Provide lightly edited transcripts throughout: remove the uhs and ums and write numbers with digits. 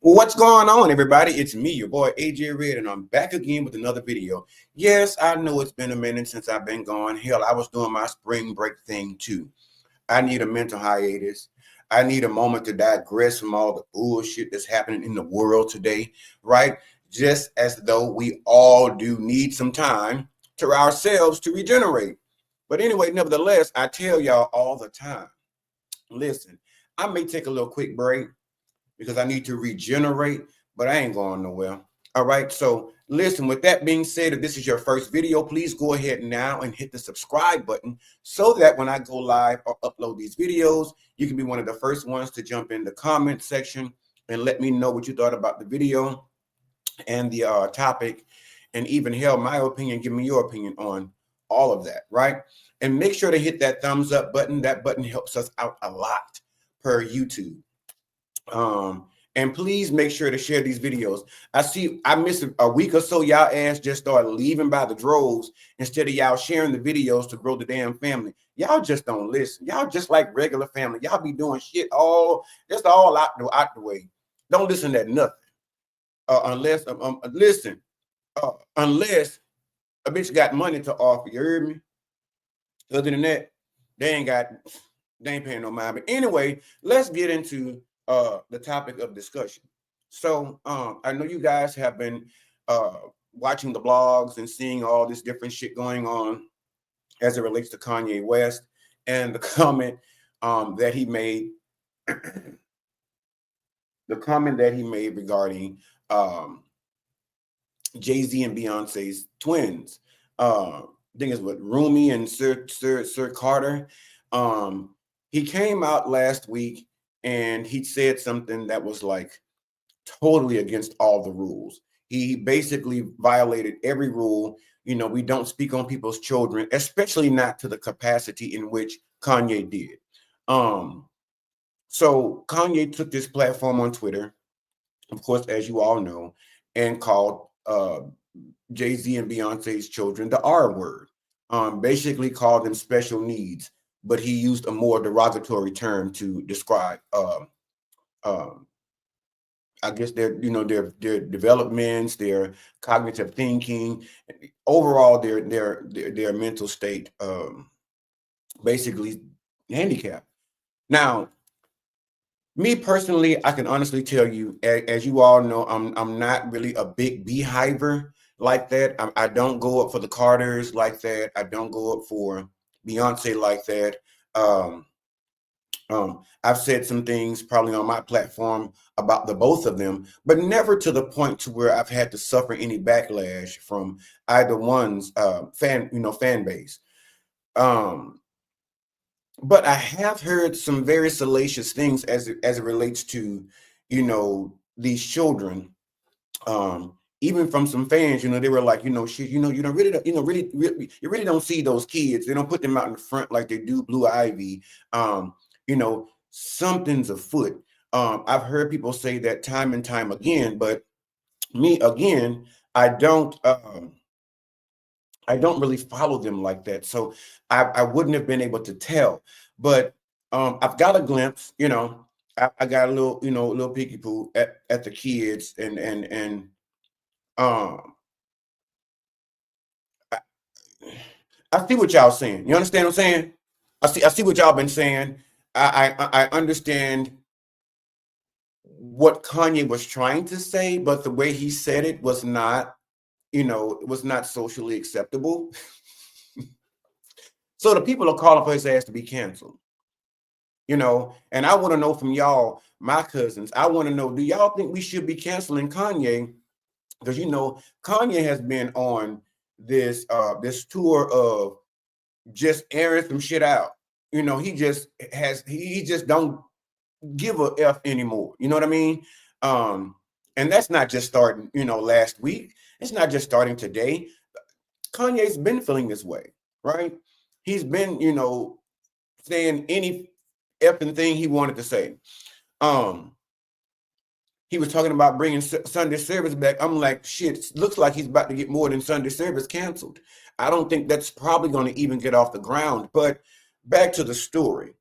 Well, what's going on, everybody? It's me, your boy AJ Red, and I'm back again with another video. Yes, I know it's been a minute since I've been gone. Hell, I was doing my spring break thing too. I need a mental hiatus. I need a moment to digress from all the bullshit that's happening in the world today, right? Just as though we all do need some time to ourselves to regenerate. But anyway, nevertheless, I tell y'all all the time, listen, I may take a little quick break because I need to regenerate, but I ain't going nowhere. All right. So listen, with that being said, if this is your first video, please go ahead now and hit the subscribe button so that when I go live or upload these videos, you can be one of the first ones to jump in the comment section and let me know what you thought about the video and the topic, and even hell, my opinion, give me your opinion on all of that, right? And make sure to hit that thumbs up button. That button helps us out a lot per YouTube. And please make sure to share these videos. I missed a week or so. Y'all ass just started leaving by the droves instead of y'all sharing the videos to grow the damn family. Y'all just don't listen. Y'all just like regular family. Y'all be doing shit all out the way. Don't listen to nothing unless unless a bitch got money to offer. You heard me? Other than that, they ain't paying no mind. But anyway, let's get into the topic of discussion. So I know you guys have been watching the blogs and seeing all this different shit going on as it relates to Kanye West and the comment that he made, regarding Jay-Z and Beyonce's twins. I think it's what Rumi and Sir Carter. He came out last week and he said something that was like totally against all the rules. He basically violated every rule. You know, we don't speak on people's children, especially not to the capacity in which Kanye did. So Kanye took this platform on Twitter, of course, as you all know, and called Jay-Z and Beyonce's children the R word. Basically called them special needs, but he used a more derogatory term to describe I guess their developments, their cognitive thinking, overall their mental state, basically handicapped. Now, me personally, I can honestly tell you, as you all know, I'm not really a big beehiver like that. I don't go up for the Carters like that. I don't go up for Beyonce like that. I've said some things probably on my platform about the both of them, but never to the point to where I've had to suffer any backlash from either one's fan base. But I have heard some very salacious things as it relates to, these children. Even from some fans, they were like, shit, you don't really, you really don't see those kids. They don't put them out in the front like they do Blue Ivy. Something's afoot. I've heard people say that time and time again, but me again, I don't really follow them like that. So I wouldn't have been able to tell, but I've got a glimpse, I got a little peeky poo at the kids and I see what y'all saying. You understand what I'm saying? I see what y'all been saying. I understand what Kanye was trying to say, but the way he said it was not, it was not socially acceptable. So the people are calling for his ass to be canceled. And I want to know from y'all, my cousins, I want to know, do y'all think we should be canceling Kanye? Because Kanye has been on this tour of just airing some shit out. He just don't give a F anymore. You know what I mean? And that's not just starting, last week. It's not just starting today. Kanye's been feeling this way, right? He's been, saying any effing thing he wanted to say. He was talking about bringing Sunday service back. I'm like, shit, looks like he's about to get more than Sunday service canceled. I don't think that's probably going to even get off the ground. But back to the story.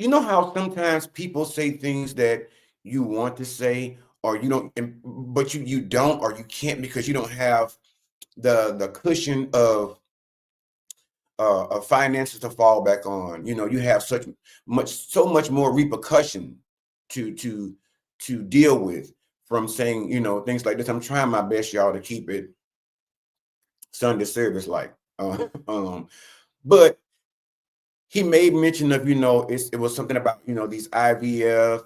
you know how sometimes people say things that you want to say, or you don't, but you don't, or you can't because you don't have the cushion of finances to fall back on. You know, you have so much more repercussion to to to deal with from saying, you know, things like this. I'm trying my best, y'all, to keep it Sunday service like. But he made mention of, you know, it was something about, you know, these IVF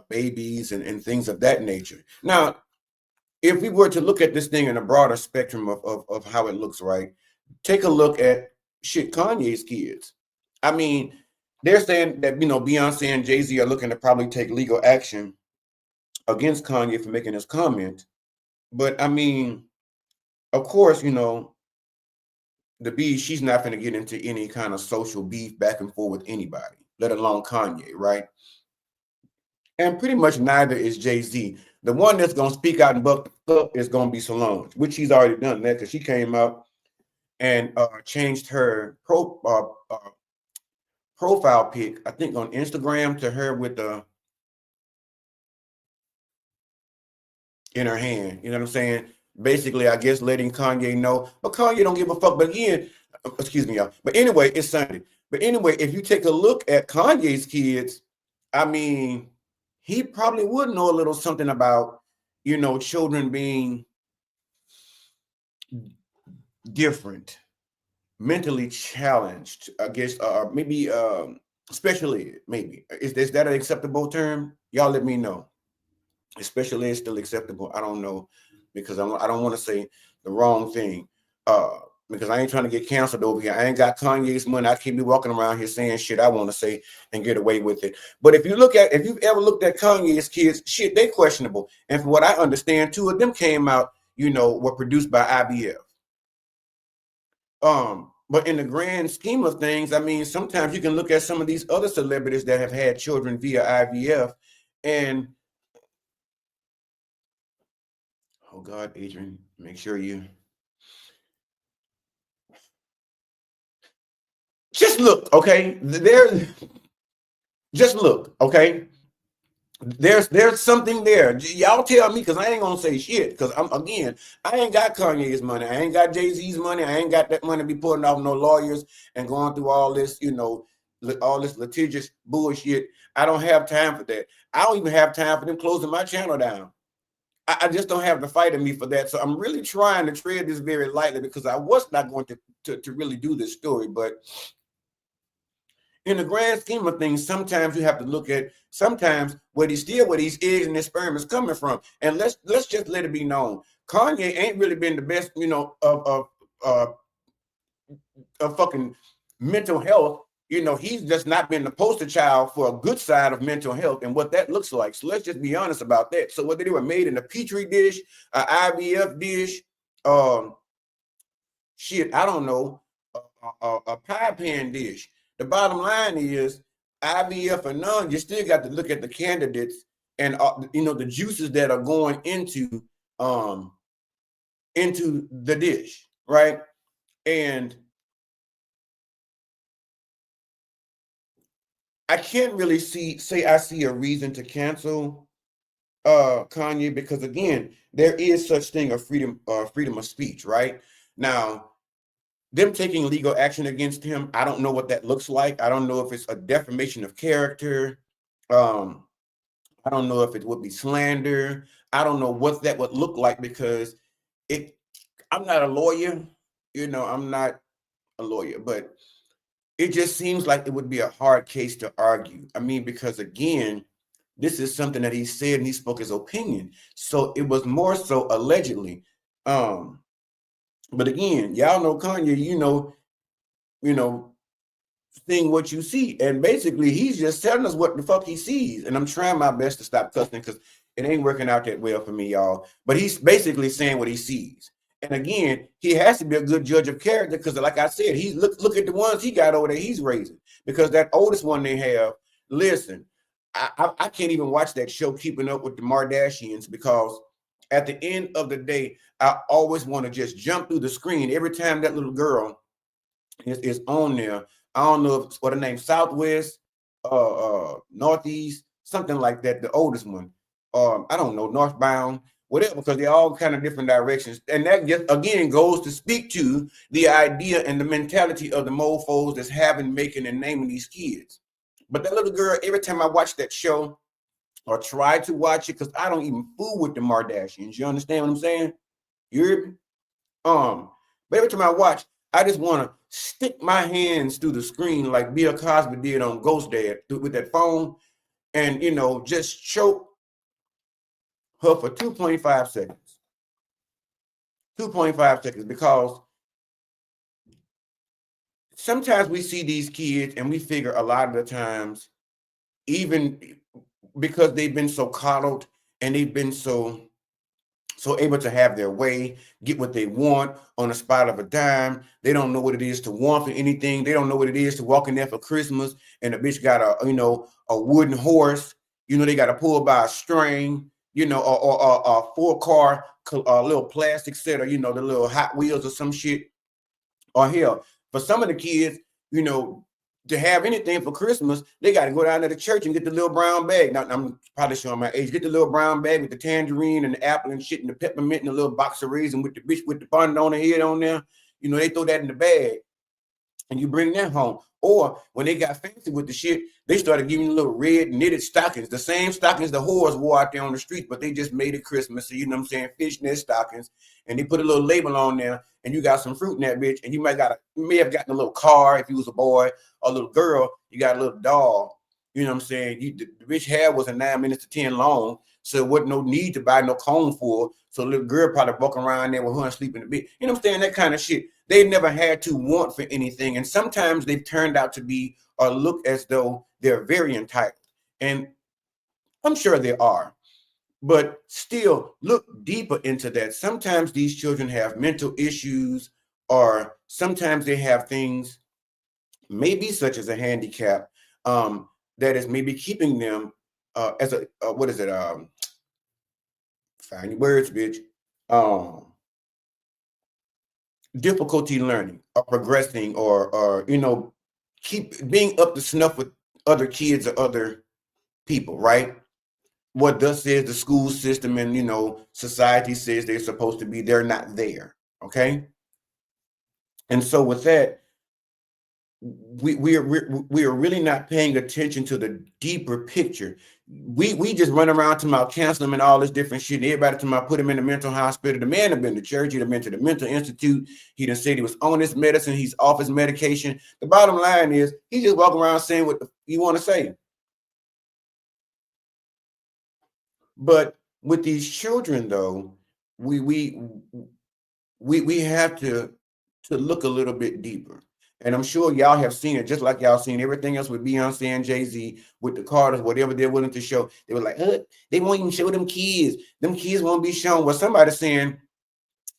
babies and things of that nature. Now, if we were to look at this thing in a broader spectrum of how it looks, right? Take a look at shit Kanye's kids. I mean, they're saying that, you know, Beyonce and Jay-Z are looking to probably take legal action against Kanye for making this comment. But I mean, of course, you know, the B, she's not going to get into any kind of social beef back and forth with anybody, let alone Kanye, right? And pretty much neither is Jay-Z. The one that's going to speak out and buck up is going to be Solange, which she's already done that because she came out and changed her profile pic, I think on Instagram, to her with the in her hand. You know what I'm saying? Basically, I guess letting Kanye know, but Kanye don't give a fuck. But again, excuse me, y'all. But anyway, it's Sunday. But anyway, if you take a look at Kanye's kids, I mean, he probably would know a little something about, you know, children being different, mentally challenged, I guess, maybe special ed, maybe. Is that an acceptable term? Y'all let me know. Special ed still acceptable? I don't know, because I don't want to say the wrong thing. Because I ain't trying to get canceled over here. I ain't got Kanye's money. I can't be walking around here saying shit I want to say and get away with it. But if you've ever looked at Kanye's kids, shit, they questionable. And from what I understand, two of them came out, you know, were produced by IBF. But in the grand scheme of things, I mean, sometimes you can look at some of these other celebrities that have had children via IVF, and oh God, Adrian, make sure you just look, okay? Just look, okay? There's something there. Y'all tell me, because I ain't gonna say shit. Because I ain't got Kanye's money. I ain't got Jay-Z's money. I ain't got that money to be putting off no lawyers and going through all this, you know, all this litigious bullshit. I don't have time for that. I don't even have time for them closing my channel down. I just don't have the fight in me for that. So I'm really trying to tread this very lightly, because I was not going to really do this story. But in the grand scheme of things, sometimes you have to look at sometimes where these eggs and their sperm is coming from. And let's just let it be known. Kanye ain't really been the best, you know, of fucking mental health. You know, he's just not been the poster child for a good side of mental health and what that looks like. So let's just be honest about that. So whether they were made in a petri dish, an IVF dish, shit, I don't know, a pie pan dish. The bottom line is, IVF or none, you still got to look at the candidates and you know, the juices that are going into the dish, right? And I can't really say I see a reason to cancel Kanye, because again, there is such thing of freedom of speech, right? Now, them taking legal action against him, I don't know what that looks like. I don't know if it's a defamation of character. I don't know if it would be slander. I don't know what that would look like, because I'm not a lawyer. You know, I'm not a lawyer, but it just seems like it would be a hard case to argue. I mean, because again, this is something that he said and he spoke his opinion. So it was more so allegedly. But again, y'all know Kanye, you know, seeing what you see. And basically, he's just telling us what the fuck he sees. And I'm trying my best to stop cussing, because it ain't working out that well for me, y'all. But he's basically saying what he sees. And again, he has to be a good judge of character, because like I said, he look at the ones he got over there he's raising. Because that oldest one they have, listen, I can't even watch that show, Keeping Up with the Kardashians, because at the end of the day, I always want to just jump through the screen every time that little girl is on there. I don't know if it's what her name, Southwest. Northeast, something like that, the oldest one. I don't know, northbound, whatever, because they're all kind of different directions. And that just again goes to speak to the idea and the mentality of the mofos that's having, making, and naming these kids. But that little girl, every time I watch that show or try to watch it, because I don't even fool with the Kardashians. You understand what I'm saying? You hear me? But every time I watch, I just want to stick my hands through the screen like Bill Cosby did on Ghost Dad with that phone, and just choke her for 2.5 seconds. 2.5 seconds, because sometimes we see these kids and we figure a lot of the times, even because they've been so coddled and they've been so able to have their way, get what they want on the spot of a dime. They don't know what it is to want for anything. They don't know what it is to walk in there for Christmas and the bitch got a wooden horse. They got to pull by a string. Or a 4-car little plastic set, or the little Hot Wheels or some shit. Or hell, for some of the kids, to have anything for Christmas, they got to go down to the church and get the little brown bag. Now, I'm probably showing my age. Get the little brown bag with the tangerine and the apple and shit and the peppermint and the little box of raisin with the bitch with the bun on the head on there. They throw that in the bag and you bring that home. Or when they got fancy with the shit, they started giving you little red knitted stockings, the same stockings the whores wore out there on the street, but they just made it Christmas. So, you know what I'm saying? Fishnet stockings. And they put a little label on there, and you got some fruit in that bitch. And you may have gotten a little car if you was a boy, or a little girl, you got a little doll. You know what I'm saying? The bitch hair wasn't 9 minutes to 10 long, so it wasn't no need to buy no comb for her. So the little girl probably walking around there with her and sleeping in the bed. You know what I'm saying? That kind of shit. They never had to want for anything. And sometimes they've turned out to be or look as though they're very entitled. And I'm sure they are. But still, look deeper into that. Sometimes these children have mental issues, or sometimes they have things, maybe such as a handicap, that is maybe keeping them as a what is it? Find your words, bitch. Difficulty learning or progressing, or keep being up to snuff with other kids or other people, right? What thus says the school system and society says they're supposed to be, they're not there. Okay. And so with that, we are really not paying attention to the deeper picture. We just run around to my cancel them and all this different shit. And everybody to my put him in the mental hospital. The man had been to church. He'd have been to the mental institute. He done said he was on his medicine. He's off his medication. The bottom line is he just walking around saying what you want to say. But with these children, though, we have to look a little bit deeper. And I'm sure y'all have seen it, just like y'all seen everything else with Beyounce and Jay-Z, with the Carters, whatever they're willing to show. They were like, they won't even show them kids. Them kids won't be shown. Well, somebody saying,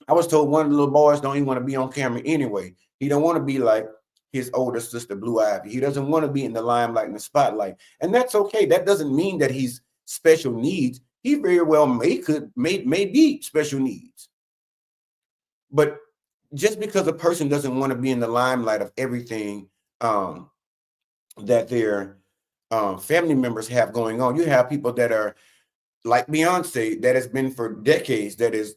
I was told one of the little boys don't even want to be on camera anyway. He don't want to be like his older sister, Blue Ivy. He doesn't want to be in the limelight and the spotlight. And that's okay. That doesn't mean that he's special needs. He very well may be special needs. But just because a person doesn't want to be in the limelight of everything that their family members have going on, you have people that are like Beyonce, that has been for decades, that is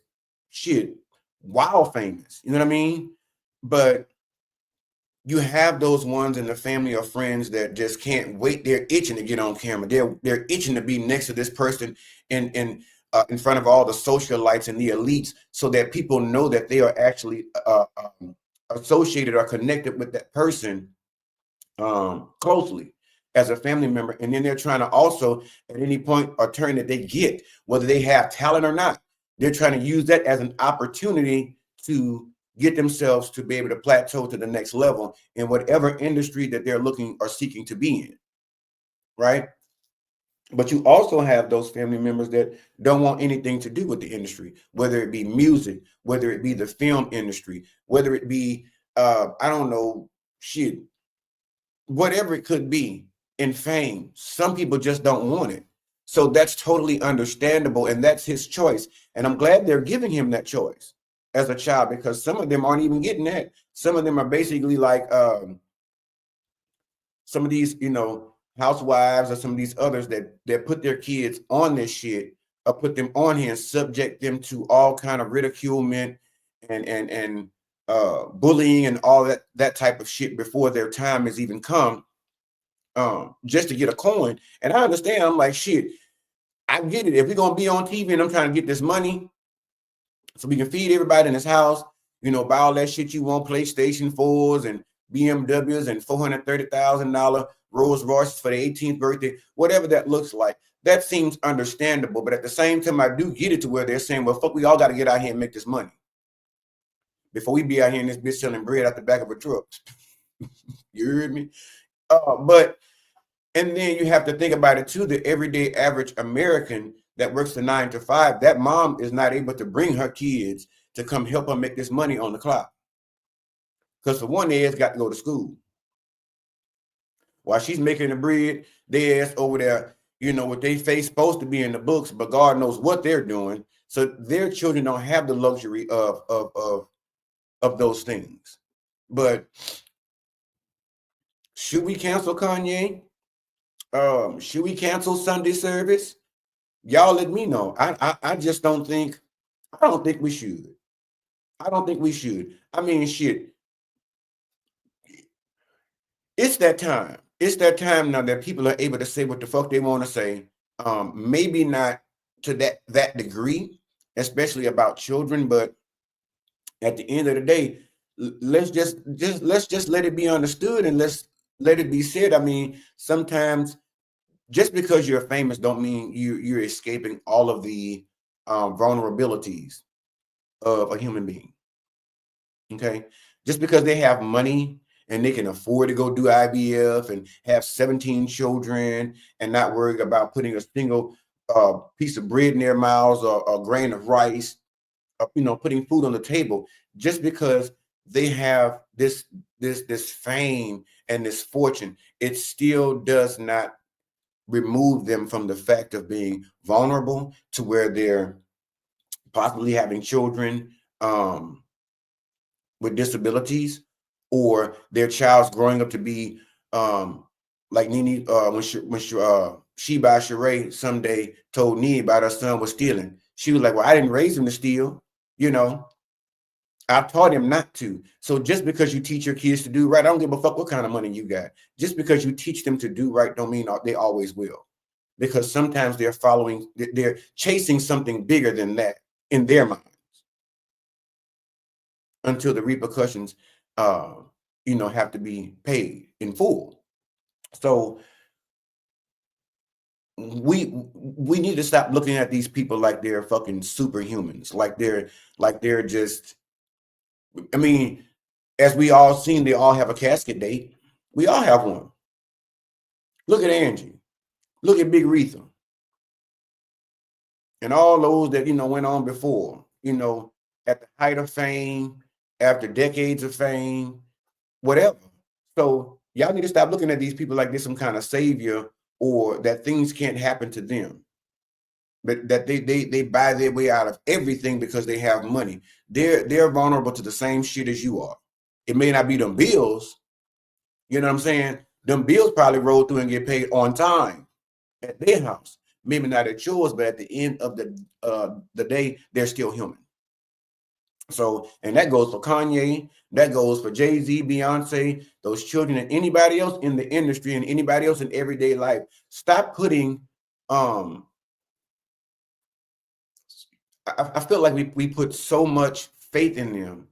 shit, wow famous. You know what I mean? But you have those ones in the family or friends that just can't wait. They're itching to get on camera. They're itching to be next to this person in front of all the socialites and the elites, so that people know that they are actually associated or connected with that person closely as a family member. And then they're trying to also, at any point or turn that they get, whether they have talent or not, they're trying to use that as an opportunity to get themselves to be able to plateau to the next level in whatever industry that they're looking or seeking to be in, right? But you also have those family members that don't want anything to do with the industry, whether it be music, whether it be the film industry, whether it be, I don't know, shit, whatever it could be in fame. Some people just don't want it. So that's totally understandable. And that's his choice. And I'm glad they're giving him that choice as a child, because some of them aren't even getting that. Some of them are basically like some of these, housewives or some of these others that put their kids on this shit, or put them on here and subject them to all kind of ridiculement and bullying and all that type of shit before their time has even come, just to get a coin. And I understand. I'm like, shit, I get it. If we're gonna be on TV and I'm trying to get this money so we can feed everybody in this house, buy all that shit you want, PlayStation 4s and BMWs and $430,000 Rolls Royces for the 18th birthday, whatever that looks like. That seems understandable. But at the same time, I do get it to where they're saying, well, fuck, we all got to get out here and make this money before we be out here in this bitch selling bread out the back of a truck. You heard me? But and then you have to think about it too, the everyday average American that works the 9 to 5, that mom is not able to bring her kids to come help her make this money on the clock. Because for one, they ass got to go to school. While she's making the bread, they ass over there, with their face supposed to be in the books, but God knows what they're doing. So their children don't have the luxury of those things. But should we cancel Kanye? Should we cancel Sunday service? Y'all let me know. I just don't think, I don't think we should. I don't think we should. I mean, shit. It's that time. It's that time now that people are able to say what the fuck they want to say. Maybe not to that degree, especially about children, but at the end of the day, let's just let it be understood, and let's let it be said. I mean, sometimes just because you're famous don't mean you're escaping all of the vulnerabilities of a human being. Okay, just because they have money and they can afford to go do IVF and have 17 children and not worry about putting a single piece of bread in their mouths, or a grain of rice, putting food on the table, just because they have this fame and this fortune, it still does not remove them from the fact of being vulnerable to where they're possibly having children with disabilities, or their child's growing up to be like Nene, when Sheba Sheree someday told Nene about her son was stealing. She was like, well, I didn't raise him to steal, I taught him not to. So just because you teach your kids to do right, I don't give a fuck what kind of money you got. Just because you teach them to do right don't mean they always will. Because sometimes they're chasing something bigger than that in their minds, until the repercussions have to be paid in full. So we need to stop looking at these people like they're fucking superhumans, like they're just, I mean, as we all seen, they all have a casket date. We all have one. Look at Angie. Look at Big Retha. And all those that, went on before, at the height of fame, after decades of fame, whatever. So y'all need to stop looking at these people like they're some kind of savior, or that things can't happen to them. But that they buy their way out of everything because they have money. They're vulnerable to the same shit as you are. It may not be them bills, you know what I'm saying? Them bills probably roll through and get paid on time at their house. Maybe not at yours, but at the end of the day, they're still human. So, and that goes for Kanye, that goes for Jay-Z, Beyonce, those children, and anybody else in the industry, and anybody else in everyday life. Stop putting, I feel like we put so much faith in them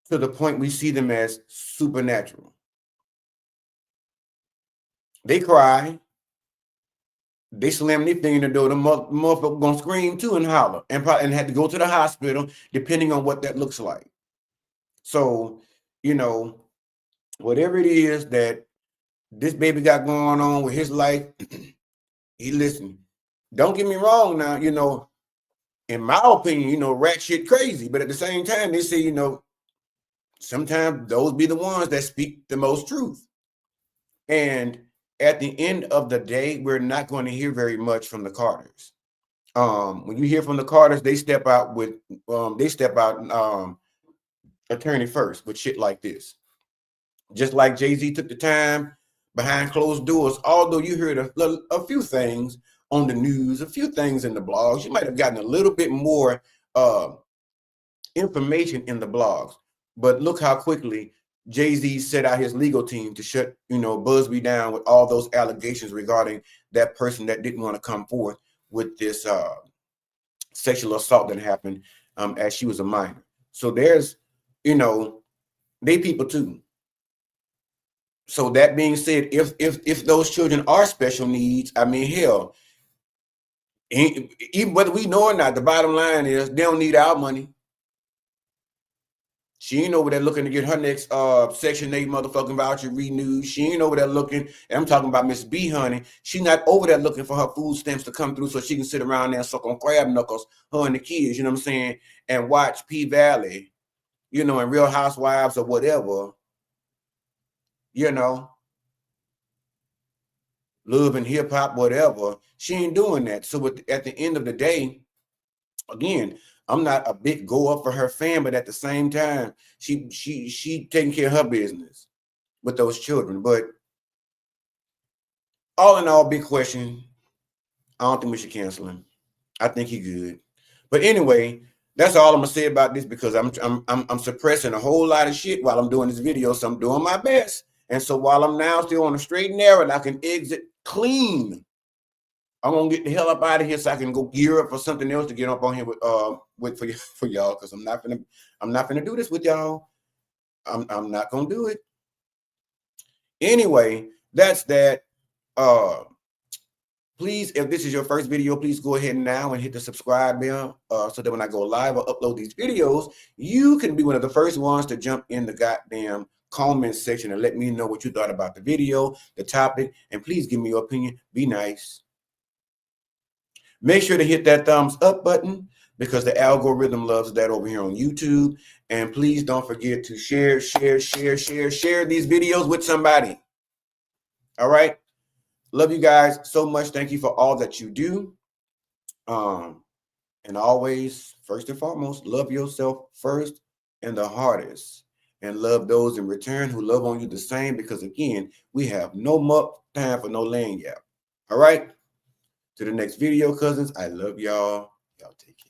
to the point we see them as supernatural. They cry, they slam their finger in the door, the motherfucker gonna scream too and holler, and had to go to the hospital, depending on what that looks like. So, whatever it is that this baby got going on with his life, he listen. Don't get me wrong now, in my opinion, rat shit crazy. But at the same time, they say, sometimes those be the ones that speak the most truth. And at the end of the day, we're not going to hear very much from the Carters. When you hear from the Carters, they step out attorney first with shit like this. Just like Jay-Z took the time behind closed doors, although you heard a few things on the news, a few things in the blogs, you might have gotten a little bit more information in the blogs. But look how quickly Jay-Z set out his legal team to shut, Busby down with all those allegations regarding that person that didn't want to come forth with this sexual assault that happened as she was a minor. So there's, they people too. So that being said, if those children are special needs, I mean, hell, even whether we know or not, the bottom line is they don't need our money. She ain't over there looking to get her next Section 8 motherfucking voucher renewed. She ain't over there looking, and I'm talking about Miss B, honey. She not over there looking for her food stamps to come through so she can sit around there and suck on crab knuckles, her and the kids, you know what I'm saying, and watch P-Valley, and Real Housewives or whatever, Love and Hip Hop, whatever. She ain't doing that. So at the end of the day, again, I'm not a big go up for her fan, but at the same time, she taking care of her business with those children. But all in all, big question. I don't think we should cancel him. I think he good. But anyway, that's all I'm gonna say about this because I'm suppressing a whole lot of shit while I'm doing this video. So I'm doing my best. And so while I'm now still on the straight and narrow and I can exit clean, I'm gonna get the hell up out of here so I can go gear up for something else to get up on here for y'all because I'm not gonna do this with y'all. I'm not gonna do it. Anyway, that's that. Please, if this is your first video, please go ahead now and hit the subscribe bell so that when I go live or upload these videos, you can be one of the first ones to jump in the goddamn comment section and let me know what you thought about the video, the topic, and please give me your opinion. Be nice. Make sure to hit that thumbs up button because the algorithm loves that over here on YouTube. And please don't forget to share these videos with somebody. All right. Love you guys so much. Thank you for all that you do. And always, first and foremost, love yourself first and the hardest. And love those in return who love on you the same because, again, we have no more time for no lane gap. All right? To the next video, cousins. I love y'all. Y'all take care.